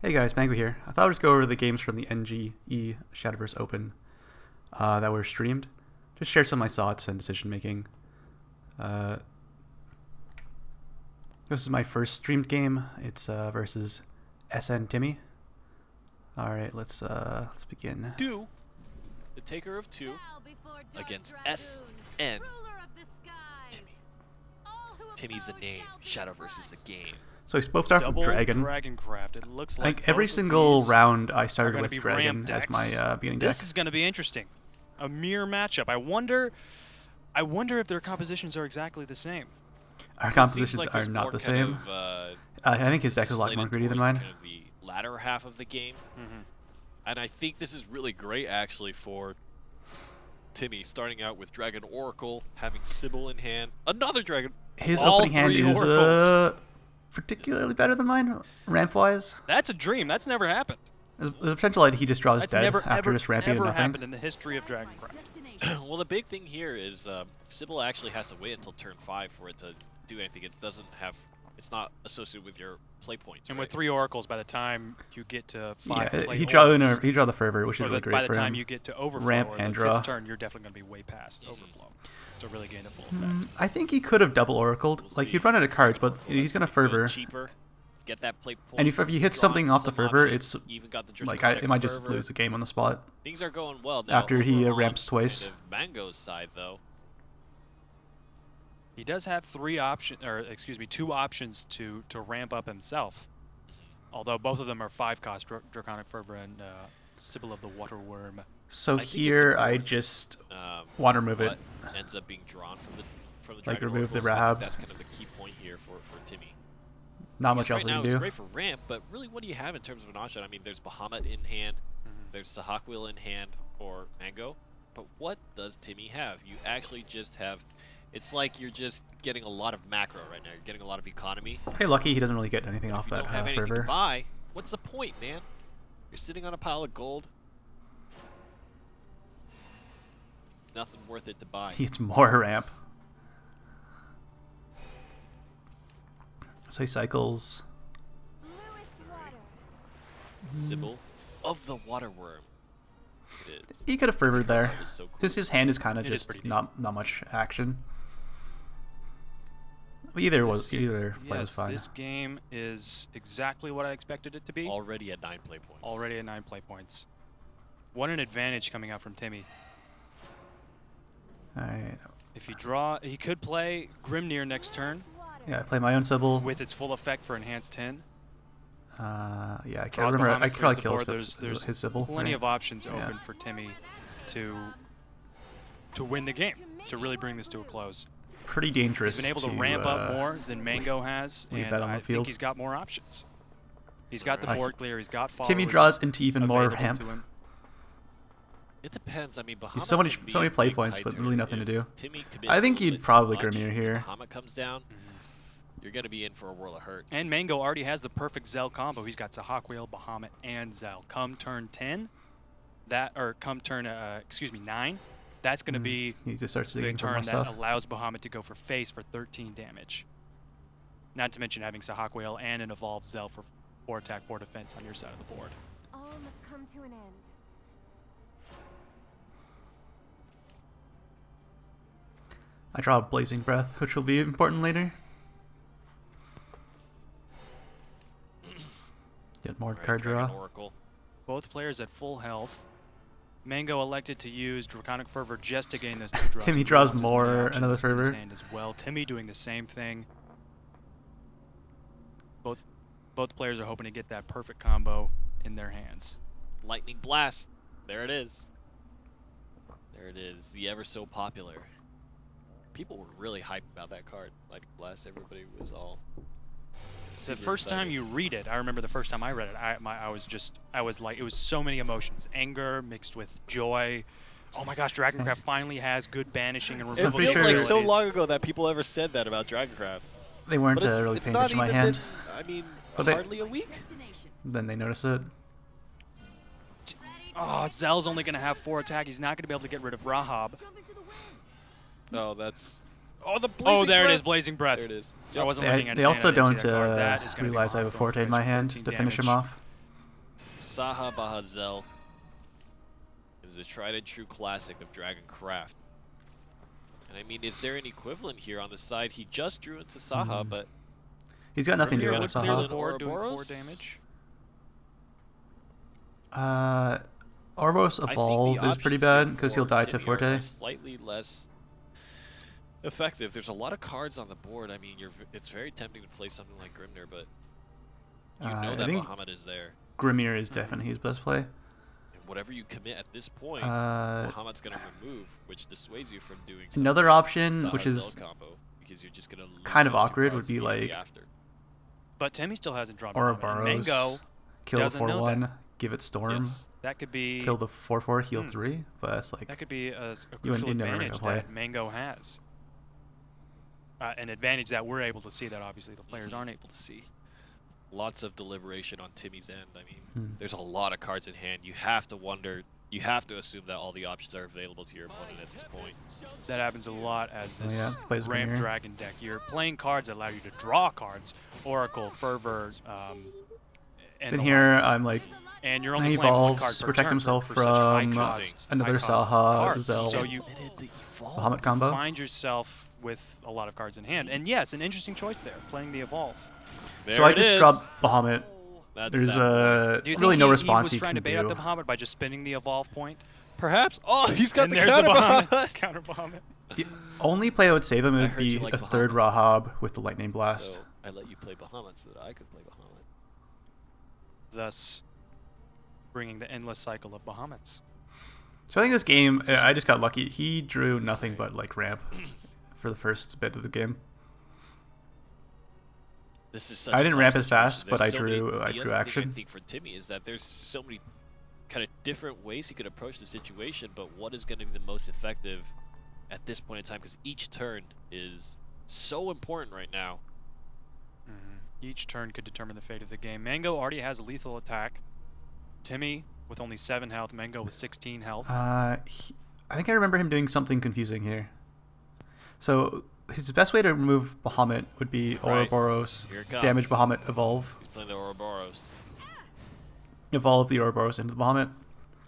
Hey guys, Mango here. I thought I'd just go over the games from the NGE Shadowverse Open that were streamed. Just share some of my thoughts and decision making. Uh, this is my first streamed game. It's versus SN Timmy. All right, let's begin. Two, the taker of two, against SN Timmy. Timmy's the name. Shadowverse is the game. So we both start from Dragon. Dragoncraft. It looks I like think every single round I started with be Dragon ramp as decks. my beginning deck. This is going to be interesting. A mirror matchup. I wonder if their compositions are exactly the same. Our compositions are not the same. I think his deck is a lot more greedy than mine. Kind of the latter half of the game, and I think this is really great actually for Timmy, starting out with Dragon Oracle, having Sybil in hand, another Dragon. His all opening hand three is oracles. Particularly better than mine, ramp-wise. That's a dream. That's never happened. There's a potential that he just draws That's dead never after ever, just ramping ever and nothing. happened in the history of Dragoncraft. Well, the big thing here is Sybil actually has to wait until turn 5 for it to do anything. It doesn't have. It's not associated with your play points. And right? with 3 oracles, by the time you get to 5 Yeah, play he draw the fervor, which is or really by great the for time him. you get to overflow Ramp or and the draw. 5th turn, you're definitely going to be way past overflow to really gain the full effect. I think he could have double oracled. We'll Like see. he'd run out of cards, but he's gonna Go fervor. cheaper. Get that play point. And if you hit draw something off the some fervor, options, it's even got the like Draconic it might just Fervor. lose the game on the spot. Things are going well now. After he over on ramps twice. kind of Mango's side though. He does have 2 options to ramp up himself. Although both of them are 5-cost, Draconic Fervor and Sybil of the Waterworm. So I think it's here I important, just Um, want to remove it. what ends up being drawn from the Like Dragon remove the Oracles. I think Rahab. That's kind of the key point here for Timmy. Not much Because else right we now can it's do. great for ramp, but really, what do you have in terms of an option? I mean, there's Bahamut in hand, there's Sahagwil in hand, or Mango. But what does Timmy have? You actually just have. It's like you're just getting a lot of macro right now. You're getting a lot of economy. Hey, lucky he doesn't really get anything off If you that don't have anything to fervor. buy, what's the point, man? You're sitting on a pile of gold. Nothing worth it to buy. He gets more ramp. So he cycles. Sybil of the Waterworm. It is. He could have fervored there. That is so cool. Since his hand is kind of It is just pretty not much action. Either play was Yes, fine. this game is exactly what I expected it to be. Already at 9 play points. Already at 9 play points. What an advantage coming out from Timmy. Alright. If you draw, he could play Grimnir next turn Yeah, I play my own Sybil. with its full effect for Enhanced 10. Yeah, I can't Draws remember. Bahamut I could for probably his kill support. There's his Sybil. plenty right? of options Yeah. open for Timmy to win the game, to really bring this to a close. Pretty dangerous. He's been able to ramp up more than Mango has, leave and that on the I field. think he's got more options. He's got the Alright. board clear, he's got followers Timmy draws into even more available ramp. to him. It depends. I mean, Bahamut He's so many can be so many a play big points, but tighter really nothing to if do. Timmy commits I think a little you'd bit too probably much, Grimnir here. Bahamut comes down, you're going to be in for a world of hurt. And Mango already has the perfect Zell combo. He's got Sahagwil, Bahamut, and Zell. Come turn 10, come turn 9, that's going to be He just starts the digging for more turn that stuff. allows Bahamut to go for face for 13 damage. Not to mention having Sahagwil and an evolved Zell for 4 attack, 4 defense on your side of the board. All must come to an end. I draw a Blazing Breath, which will be important later. Get more Alright, card Dragon draw. Oracle. Both players at full health. Mango elected to use Draconic Fervor just to gain those 2 draws. Timmy He draws wants as many more, options another in his fervor. hand as well. Timmy doing the same thing. Both players are hoping to get that perfect combo in their hands. Lightning Blast. There it is. There it is. The ever so popular. People were really hyped about that card. Lightning Blast. Everybody was all. The super first time excited. you read it, I remember the first time I read it, I was like, it was so many emotions. Anger mixed with joy. Oh my gosh, Dragoncraft finally has good banishing and It removal pretty feels like so capabilities. long ago that people ever said that about Dragoncraft. They weren't But it's, really it's paying not attention to my even hand. been, I mean, But they- hardly a week. Then they notice it. Oh, Zell's only going to have 4 attack. He's not going to be able to get rid of Rahab. No, that's. Oh, the blazing Oh, there it breath. is, Blazing Breath. There it is. I wasn't They, looking at they his hand, also I didn't don't see that card. That is gonna be realize I have a hard, Forte in going my for hand 13 to finish him damage. off. Saha Bahazel is a tried and true classic of Dragoncraft. And I mean, is there an equivalent here on the side? He just drew into Saha, but He's got nothing to do Grimir with would clear Saha. the Board doing 4 Ouroboros? damage. Ouroboros I think the Evolve is pretty options bad here because he'll for die to Timmy are Forte. slightly less effective. There's a lot of cards on the board. I mean, it's very tempting to play something like Grimnir, but you know I that think Bahamut is there. Grimir is definitely his best play. And whatever you commit at this point, Uh, Bahamut's going to remove, which dissuades you from doing Another option, Saha which Zell is combo, because you're just going to kind of awkward, would be like after. But Timmy still hasn't drawn Bahamut. And Ouroboros, Mango, kill the doesn't know 4/1, give it Storm, Yes. that could be kill the 4/4, heal 3, but that's like that could be a you crucial never advantage play. that Mango has. An advantage that we're able to see that obviously the players aren't able to see. Lots of deliberation on Timmy's end. I mean, Hmm. there's a lot of cards in hand. You have to wonder, you have to assume that all the options are available to your opponent at this point. That happens a lot as Oh, this yeah, plays Ramp Grimir. Dragon deck. You're playing cards that allow you to draw cards, Oracle, Fervor, and then the here like. I'm like And you're he only playing one evolves card to per protect turn himself for such high from cost, another high-cost Saha, cards. Zell, So you Bahamut combo. find yourself with a lot of cards in hand. And yeah, it's an interesting choice there, playing the Evolve. There So I it just is. dropped Bahamut. That's There's that Do you really think no he response was you trying can to bait out do. the Bahamut by just spinning the Evolve point? Perhaps. Oh, he's got And the there's counter the Bahamut. Bahamut. Counter Bahamut. The only play I would save him I would heard you be like a third Bahamut. Rahab with the Lightning Blast. So I let you play Bahamut so that I could play Bahamut. Thus, bringing the endless cycle of Bahamuts. So I think this game, I just got lucky. He drew nothing but like ramp for the first bit of the game. This is such I a didn't tough ramp as situation. fast, but There's I so many- drew the other thing action. I think for Timmy is that there's so many kind of different ways he could approach the situation, but what is going to be the most effective at this point in time? Because each turn is so important right now. Each turn could determine the fate of the game. Mango already has a lethal attack. Timmy with only 7 health. Mango with 16 health. I think I remember him doing something confusing here. So his best way to remove Bahamut would be Right. Ouroboros, Here it comes. damage Bahamut, evolve. He's playing the Ouroboros. Evolve the Ouroboros into the Bahamut.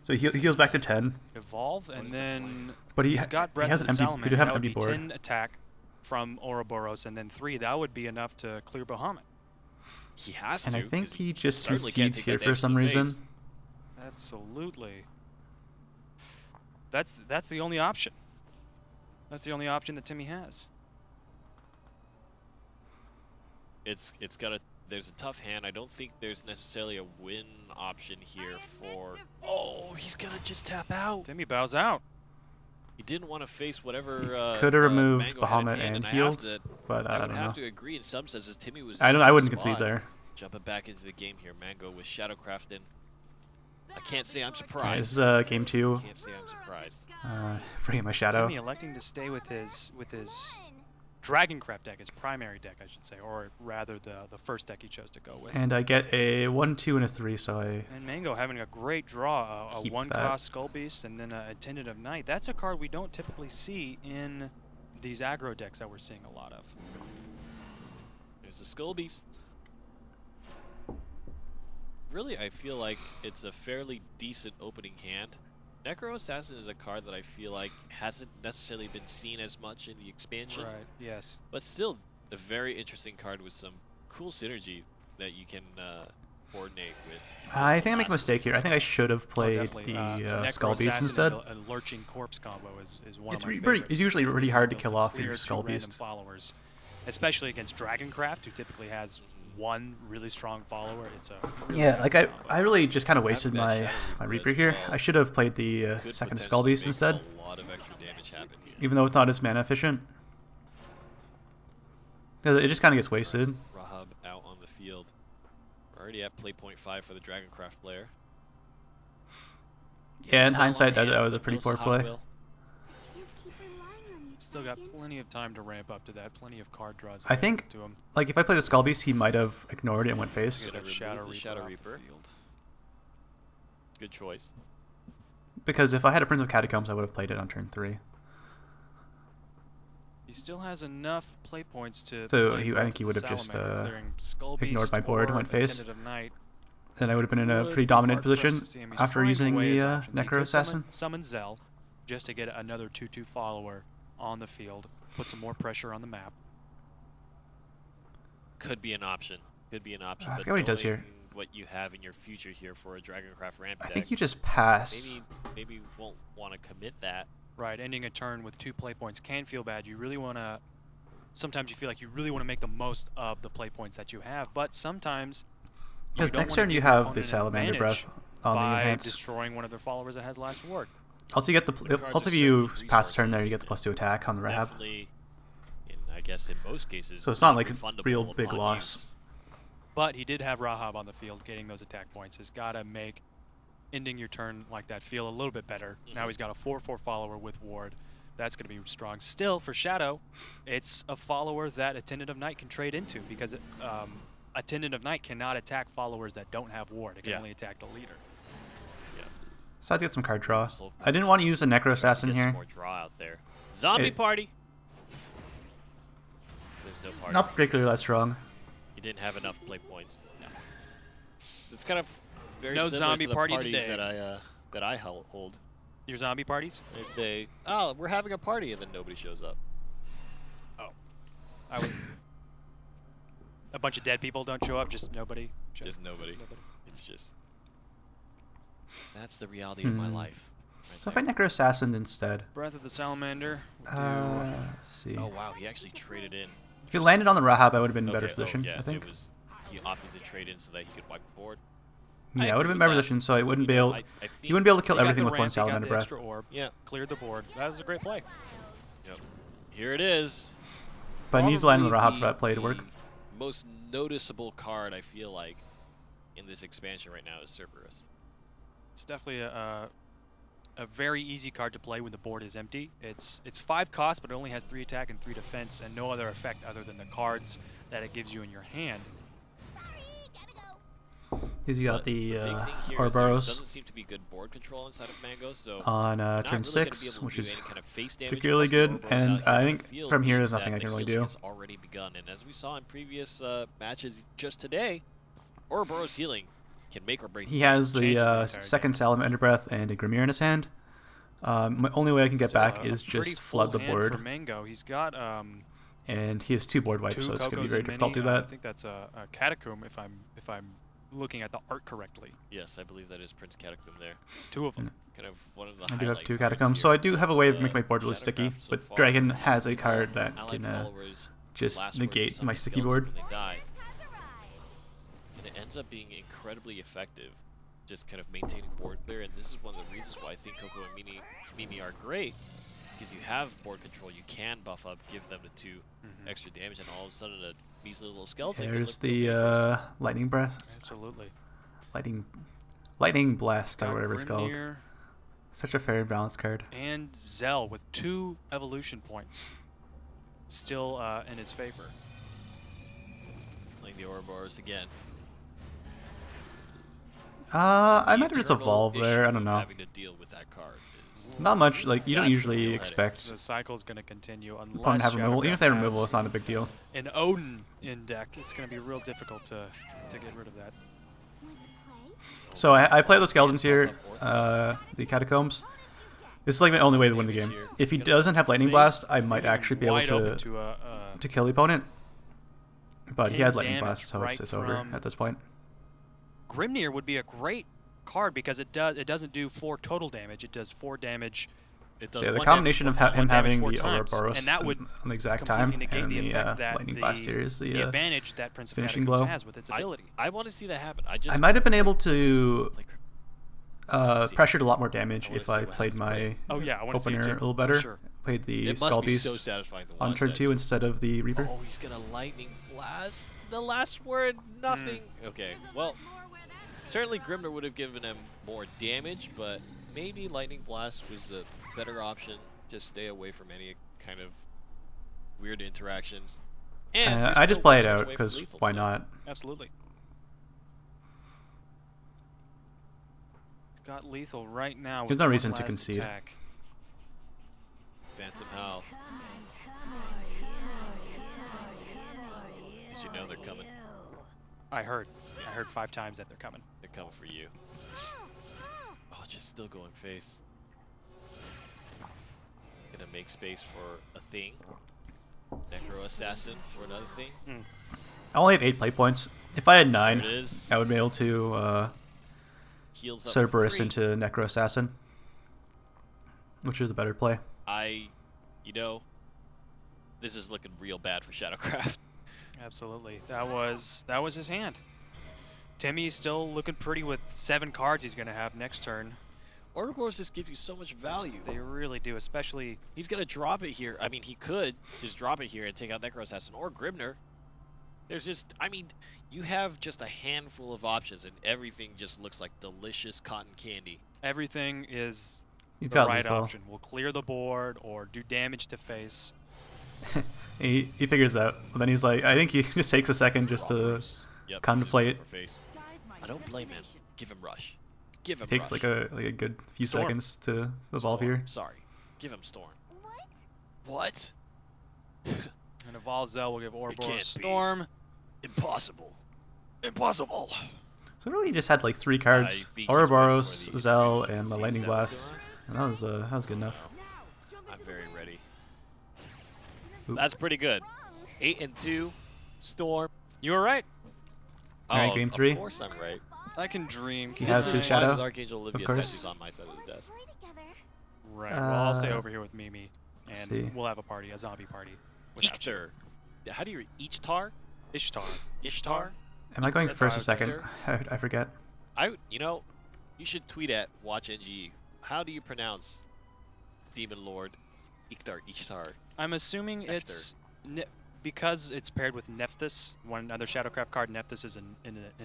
So he heals back to 10. Evolve, What and is the play? then But he's got Breath has of an the empty, Salamander. he'd have That an would empty be board. 10 attack from Ouroboros, and then 3. That would be enough to clear Bahamut. He has And to. I think 'cause he just certainly can't concedes take here that for damage some to the reason. face. Absolutely. That's the only option. That's the only option that Timmy has. It's got a. There's a tough hand. I don't think there's necessarily a win option here for. Oh, he's gonna just tap out. Timmy bows out. He didn't want to face whatever. Could have removed Mango had in Bahamut hand, and I healed, have to, but I would don't have know. to agree in some senses. Timmy was. I in wouldn't the concede spot. there. Jumping back into the game here, Mango with Shadowcraft in. I can't say I'm Alright, surprised. this is game 2. Can't say I'm surprised. Bring in my shadow. Timmy electing to stay with his Dragoncraft deck, his primary deck, I should say, or rather the first deck he chose to go with. And I get a 1, 2, and a 3, so I... And Mango having a great draw, a Keep 1-cost Skull Beast and then a Attendant of Night. That's a card we don't typically see in these aggro decks that we're seeing a lot of. There's the Skull Beast. Really, I feel like it's a fairly decent opening hand. Necro Assassin is a card that I feel like hasn't necessarily been seen as much in the expansion, Right, yes. but still a very interesting card with some cool synergy that you can coordinate with. I think I make a mistake here. I think I should have Oh, played definitely. the Necro Skull Beast Assassin instead. and a Lurching Corpse combo is one It's of my pretty- favorites. it's usually really hard to Able kill off your clear Skull 2 random Beast. followers, especially against Dragoncraft, who typically has one really strong follower. It's a really Yeah, good like combo. I really just kind of wasted that my Shadow my Reaper Reaper as here. well I should have played the Could second potentially Skull Beast make instead, A lot of extra damage happen here. even though it's not as mana efficient. 'Cause it just kind of gets wasted. Rahab out on the field. We're already at play point 5 for the Dragoncraft player. Yeah, in Cell on hindsight, that hand, was a but pretty no poor Sahag play. Will. Still got plenty of time to ramp up to that. Plenty of card draws. I think- available to him. Like if I played a Skull Beast, he might have ignored it and went face. Gonna Get a remove Shadow the Reaper Shadow off the Reaper. field. Good choice. Because if I had a Prince of Catacombs, I would have played it on turn 3. He still has enough play points to. So play I both think he the would have just, Salamander, clearing Skull ignored Beast my board, or went face. Attendant of Night. then I would have been in a Would pretty be dominant hard pressed position to see him. He's after throwing using away his the options. He Necro could Assassin. summon Zell just to get another 2/2 follower on the field, put some more pressure on the map. Could be an option. Could be an option. I but forget what he does knowing here. What you have in your future here for a Dragoncraft ramp I deck, think you just pass. maybe won't want to commit that. Right, ending a turn with 2 play points can feel bad. You really want to. Sometimes you feel like you really want to make the most of the play points that you have, but sometimes. Because don't next wanna turn you give your have the opponent an Salamander advantage Breath on the by enhance. destroying one of their followers that has last word. Also, you get the cards also are if you certainly pass turn there, you get the resources. +2 attack on the Rahab. Definitely, I guess in most cases. So it's not like a refundable real big upon loss. use. But he did have Rahab on the field, getting those attack points. Has got to make ending your turn like that feel a little bit better. Now he's got a 4/4 follower with ward. That's going to be strong. Still, for Shadow, it's a follower that Attendant of Night can trade into because Attendant of Night cannot attack followers that don't have ward. It can only attack the leader. So I had to get some card draw. So- I didn't want to use the Necro Assassin Get some here. more draw out there. Zombie It- party. There's no party. Not particularly that strong. He didn't have enough play points. It's kind of very No similar zombie to the party parties today. that I hold. Your zombie parties? They say, "Oh, we're having a party," and then nobody shows up. I would. A bunch of dead people don't show up. Just nobody. Just nobody. It's just that's the reality of my life. So if I Necro Assassin instead. Breath of the Salamander. Will Let's see. Oh wow, he actually traded in. If you landed on the Rahab, I would have been in better Okay, position, yeah, I think. it was. He opted to trade in so that he could wipe the board. Yeah, I would have agree been in better with that. position, so I wouldn't be You know, able. I He wouldn't be able to kill He got everything the with one ramp, he got Salamander the Breath. extra orb, Yeah. cleared the board. That was a great play. Yep. Here it is. But I need to land on the Probably Rahab for that play to work. the Most noticeable card I feel like in this expansion right now is Cerberus. It's definitely a very easy card to play when the board is empty. It's 5 cost, but it only has 3 attack and 3 defense, and no other effect other than the cards that it gives you in your hand. Because you got But the big thing here is there Ouroboros doesn't seem to be good board control inside of Mango, so on not turn really gonna be 6, able to which do is any kind of face damage particularly unless the good, Ouroboros and out here I on think the field from here there's means nothing that I can the really healing do. has already begun, and as we saw in previous matches just today, Ouroboros healing can make or break. He the game. has the Changes the entire second Salamander Breath and a Grimir in his hand. My only way I can get Still back a is pretty just flood the full hand for board, Mango. He's got and he has 2 board wipes, 2 so it's going to be Cocos very and difficult to do Mini. I that. think that's a Catacomb if I'm looking at the art correctly. Yes, I believe that is Prince Catacomb there. 2 of them. Kind of one of the I do have highlight 2 cards Catacombs, here so I do have a way of of making my board really sticky, Shadowcraft so but far. Dragon has a card that Allied can followers just last word to negate my somebody's sticky skeleton board. when they die. And it ends up being incredibly effective, just kind of maintaining board clear, and this is one of the reasons why I think Coco and Mimi are great, because you have board control, you can buff up, give them the 2 extra damage, and all of a sudden a measly little skeleton can There's look real the dangerous. Lightning Breath. Absolutely. Lightning Blast, or Got whatever it's called. Grimnir Such a fair and balanced card. and Zell with 2 evolution points still in his favor. Playing the Ouroboros again. I The imagine it's eternal evolved there. I issue don't of know. Having to deal with that card is Not much. Like you don't That's the usually real expect The cycle's going to continue opponent unless to have removal. Even if they have Shadowcraft removal, has it's not a big deal. an Odin in deck. It's going to be real difficult to get rid of that. So I play those skeletons Buff here, up Orthos. the Catacombs. This is like my only way to win the game. If he doesn't have Lightning Blast, I might actually be able Wide open to to kill the opponent. But he 10 had Lightning damage Blast, so right it's over from- at this point. Grimnir would be a great card because it doesn't do 4 total damage. It does 4 damage. It So does yeah, the one combination damage of four him times. having four the times, Ouroboros and that would on the exact time completely and negate the the effect that Lightning the, Blast here is the the advantage that Prince of finishing Catacombs blow. has with its ability. I want to see that happen. I just I might have been able to like see. pressured a lot more damage I wanna if see I what played happens my play. Oh yeah, I want to see opener it too, a little for better. Sure. Played the It Skull must be Beast so satisfying to watch on turn that 2 just- instead of the Reaper. Oh, he's gonna lightning blast. The last word, nothing. Okay, well, certainly Grimnir would have given him more damage, but maybe lightning blast was a better option. Just stay away from any kind of weird interactions. And you're I just still play one it turn out away from because lethal, why so not? Absolutely. It's got lethal right now. There's with no one reason to last concede. attack. Phantom Howl. Did you know they're coming? I heard. I heard 5 times that they're coming. They're coming for you. Oh, just still going face. Gonna make space for a thing. Necro Assassin for another thing. I only have 8 play points. If I had There 9, it is. I would be able to Heals up for Cerberus 3. into Necro Assassin, which is a better play. You know, this is looking real bad for Shadowcraft. Absolutely. That was his hand. Timmy's still looking pretty with 7 cards he's going to have next turn. Ouroboros just give you so much value. They really do, especially... He's gonna drop it here. I mean, he could just drop it here and take out Necro Assassin or Grimner. There's just, I mean, you have just a handful of options, and everything just looks like delicious cotton candy. Everything is He's the got right lethal. option. We'll clear the board or do damage to face. He figures out. But then he's like, I think he just takes a second just to Ouroboros. Yep, contemplate. just going for face. I don't blame him. Give him rush. Give him takes rush. like a good few Storm. seconds to evolve Storm. here. Sorry. Give him Storm. What? What? And Evolve Zell will give can't Ouroboros be. Storm. Impossible. Impossible. So really, he just had like 3 I cards: think he's Ouroboros, waiting for the Zell, expansion and to the see Lightning Zell's Blast. going. And that was good enough. I'm very ready. Oop. That's pretty good. 8 and 2. Storm. You were right. All right, game 3. Of course I'm right. I can dream. He has This his is why shadow, with Archangel Olivia course. statues on my side of the desk. Right. Well, I'll stay Uh, over here with Mimi, and see. we'll have a party, a zombie party. without you. Ichtar. How do you read Ichtar? Ishtar. Ishtar? Am I going That's first how or I would second? I forget. You know, you should tweet at Watch NGE. How do you pronounce Demon Lord Ichtar? I'm assuming Nectar. it's because it's paired with Nephthys. One other Shadowcraft card. Nephthys is an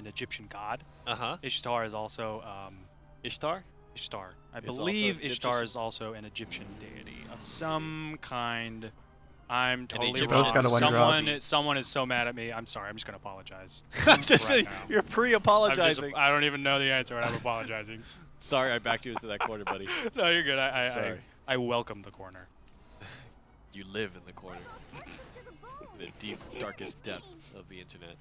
Egyptian god. Uh-huh. Ishtar is also Ishtar? Ishtar. I Is also believe an Ishtar Egyptian- is also an Egyptian deity of some kind. I'm totally Egyptian Both wrong. got a one drop. Someone is so mad at me. I'm sorry. I'm just gonna apologize. I'm just Right saying, now. you're pre-apologizing. I don't even know the answer, and I'm apologizing. Sorry, I backed you into that corner, buddy. No, you're good. Sorry. I welcome the corner. You live in the corner. The deep, darkest depth of the internet.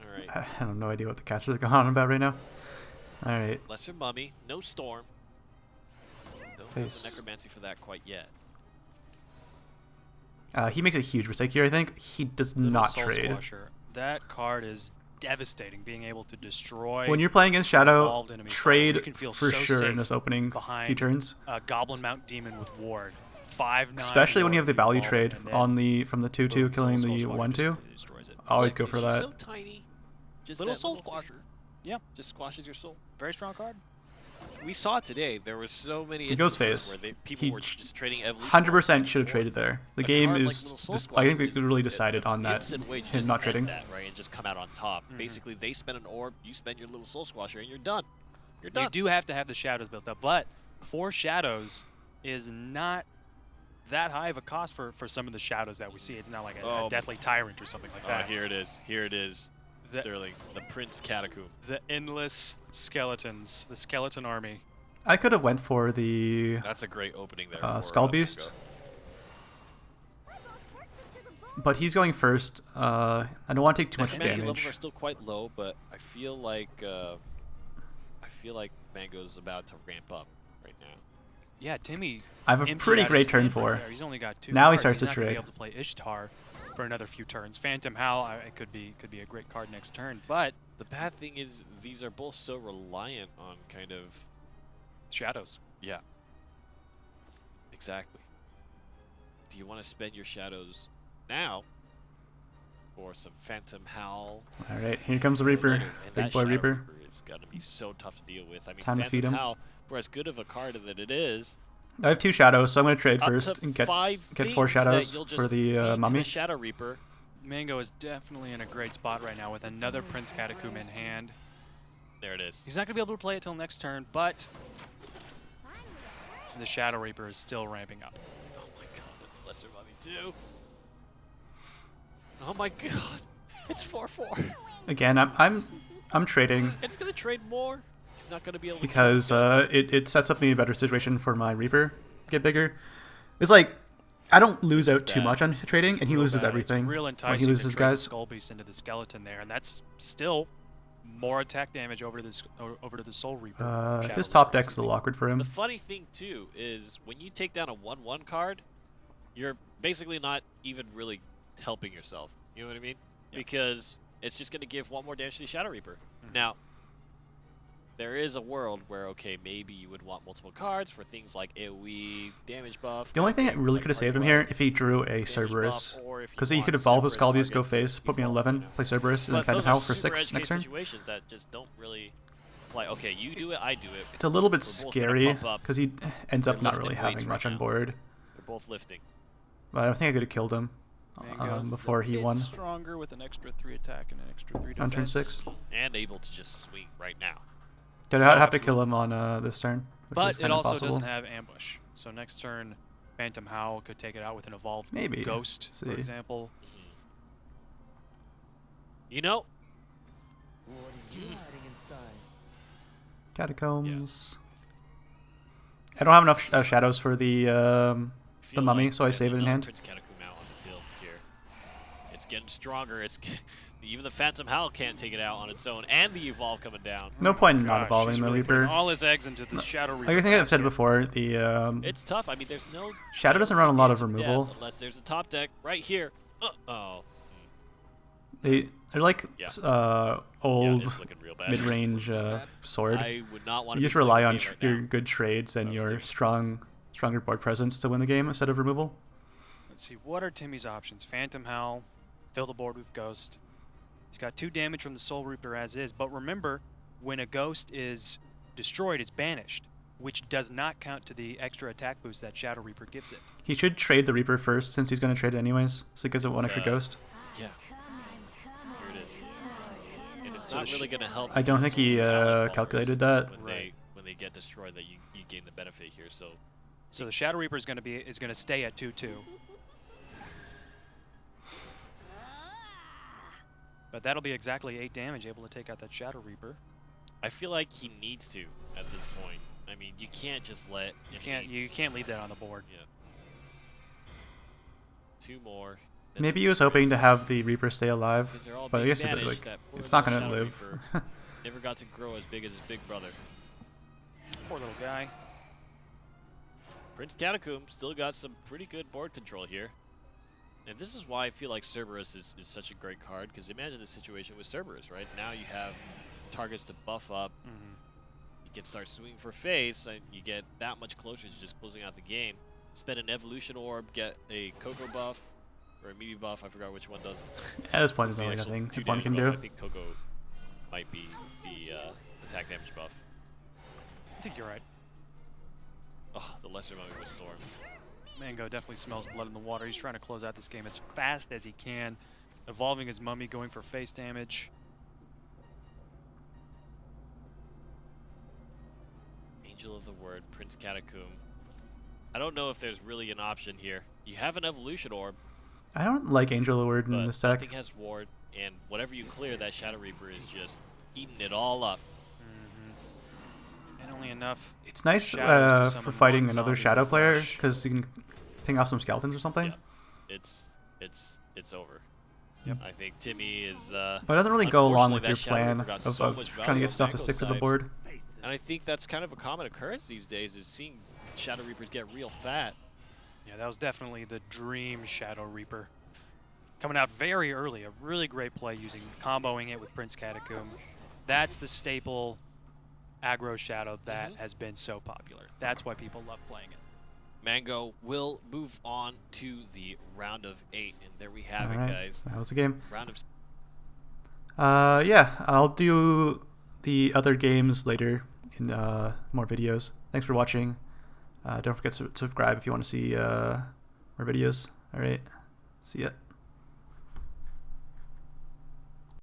Alright. I have no idea what the cast is going on about right now. All right. Lesser Mummy, no Storm. Don't have Face. the Necromancy for that quite yet. He makes a huge mistake here. I think he does Little not Soul trade. Squasher. That card is devastating. Being able to destroy When you're playing against Shadow, evolved enemy trade you can feel for so sure safe in this opening behind few turns. a Goblin Mount Demon with Ward. 5/9. Especially when you have the value evolved, trade and then on the from the 2/2 boom, killing Soul the Squasher 1/2. just destroys it. Always Look, go for she's that. so tiny. Just Little that Soul little Squasher. figure Yeah, just squashes your soul. very strong card. We saw it today. There were so many He goes instances phase. where people He were just trading evolution. 100% should have traded there. The A game card like is Little Soul just, I think Squasher we is really the decided on that. instant way to him just not end trading. that, right, and just come out on top. Mhm. Basically, they spend an orb, you spend your little Soul Squasher, and you're done. You're done. You do have to have the shadows built up, but 4 shadows is not that high of a cost for some of the shadows that we see. It's not like a Deathly Tyrant or something like that. Here it is. Here it is. The- Sterling, the Prince Catacomb. The endless skeletons, the skeleton army. I could have went for the That's a great opening there. for, Skull Beast, Mango. but he's going first. I don't want to take too much Necromancy levels damage. are still quite low, but I feel like Mango's about to ramp up right now. Yeah, Timmy. I have a emptied pretty out great his turn hand for. right there. He's only got 2 Now he cards. starts He's to not gonna trade. be able to play Ishtar for another few turns. Phantom Howl it could be a great card next turn, but The bad thing is these are both so reliant on kind of shadows. yeah. Exactly. Do you want to spend your shadows now or some Phantom Howl? All right, here comes the Reaper, later? And big that boy Shadow Reaper. is gonna be so tough to deal with. I mean, Time to Phantom feed him. Howl, for as good of a card that it is, I have 2 shadows, so I'm going to trade up first to and get 5 get 4 things that shadows you'll for just the feed to mummy. the Shadow Reaper. Mango is definitely in a great spot right now with another Prince Catacomb in hand. There it is. He's not going to be able to play it till next turn, but the Shadow Reaper is still ramping up. Oh my god, and Lesser Mummy too. Oh my god, it's 4/4. Again, I'm trading It's gonna trade more. He's not gonna be able to because it sets up me a better situation for my Reaper to get bigger. It's like I don't lose out This is too bad. much on trading, and he Real loses bad. everything It's real when enticing he to loses trade the guys. Skull Beast into the skeleton there, and that's still more attack damage over to the Soul Reaper. Shadow His top Reaper, deck's a little awkward for The him. funny thing too is when you take down a 1/1 card, you're basically not even really helping yourself. You know what I mean? Yeah. Because it's just going to give 1 more damage to the Shadow Reaper. Now, there is a world where, okay, maybe you would want multiple cards for things like AoE, damage buff. The only thing that really like could have saved him Hardware here if he drew a damage Cerberus. buff, or if you Because he want could evolve his separate Skull Beast, go targets face, that put me on evolve, 11, you know. play Cerberus, and then But Phantom those are Howl for super 6 edge next case turn. situations that just don't really, like, okay, you do it, I do it. It's a little bit We're both gonna scary bump up. because he ends up They're not lifting really weights having right much on now. board. They're both lifting. But I don't think I could have killed him Mango's before a he bit won stronger with an extra 3 attack and an extra 3 defense. on turn 6. And able to just swing right now. I'd have to kill him on this turn. Which But is it kinda also impossible. doesn't have ambush. So next turn, Phantom Howl could take it out with an evolved Maybe. Ghost, Let's for see. example. You know, What are you hiding inside? Catacombs. I don't have enough shadows for the feel mummy, like so I we have save it in another hand. Prince Catacomb out on the field here. It's getting stronger. It's even the Phantom Howl can't take it out on its own, and the Evolve coming down. No point in not Gosh, evolving he's the really Reaper. putting all his eggs into the Shadow Reaper. Like I think I've said basket. before, the It's tough. I mean, there's no Shadow doesn't no run a lot of gates death removal. unless there's a top deck right here. Oh, They're like Yeah. uh, yeah, old it's looking real bad. mid-range sword. I would not want You to just rely on right your now. good trades and your Upstairs. stronger board presence to win the game instead of removal. Let's see, what are Timmy's options? Phantom Howl, fill the board with Ghost. He's got 2 damage from the Soul Reaper as is, but remember, when a Ghost is destroyed, it's banished, which does not count to the extra attack boost that Shadow Reaper gives it. He should trade the Reaper first since he's going to trade it anyways, so he gets a 1 extra ghost. Yeah. Here it is. And it's So not the really going to help. I don't think he Allied calculated Vultures that. when they get destroyed, that you gain the benefit here. So So the Shadow Reaper is going to stay at 2/2. But that'll be exactly 8 damage, able to take out that Shadow Reaper. I feel like he needs to at this point. I mean, you can't just let. You can't leave that on the board. Yeah. 2 more. Maybe he was hoping to have the Reaper stay alive, Because they're all but I being guess managed, that poor it's not little going to Shadow live. Reaper never got to grow as big as his big brother. Poor little guy. Prince Catacomb still got some pretty good board control here. And this is why I feel like Cerberus is such a great card, because imagine the situation with Cerberus, right? Now you have targets to buff up. You can start swinging for face, and you get that much closer to just closing out the game. Spend an Evolution Orb, get a Coco buff, or a Mimi buff, I forgot which one does. At this point, there's the only actual nothing 2 one damage can buff. do. I think Coco might be the attack damage buff. I think you're right. Oh, the Lesser Mummy with Storm. Mango definitely smells blood in the water. He's trying to close out this game as fast as he can. Evolving his mummy, going for face damage. Angel of the Word, Prince Catacomb. I don't know if there's really an option here. You have an Evolution Orb, I don't like Angel of the Word in but this deck. nothing has Ward, and whatever you clear, that Shadow Reaper is just eating it all up. And only enough. It's nice shadows to for summon fighting one another zombie Shadow with player Flash. because you can ping off some skeletons or something. Yeah, it's over. Yep. I think Timmy is. But it doesn't really go along with Unfortunately, your that Shadow plan Reaper got of, so of much trying to value get on stuff to Mango's stick to the side. board. And I think that's kind of a common occurrence these days, is seeing Shadow Reapers get real fat. Yeah, that was definitely the dream Shadow Reaper. Coming out very early, a really great play using comboing it with Prince Catacomb. That's the staple aggro Shadow that has been so popular. That's why people love playing it. Mango will move on to the round of 8, and there we have it, Alright, guys. that was the game. Round of. Yeah, I'll do the other games later in more videos. Thanks for watching. Don't forget to subscribe if you want to see more videos. Alright, see ya.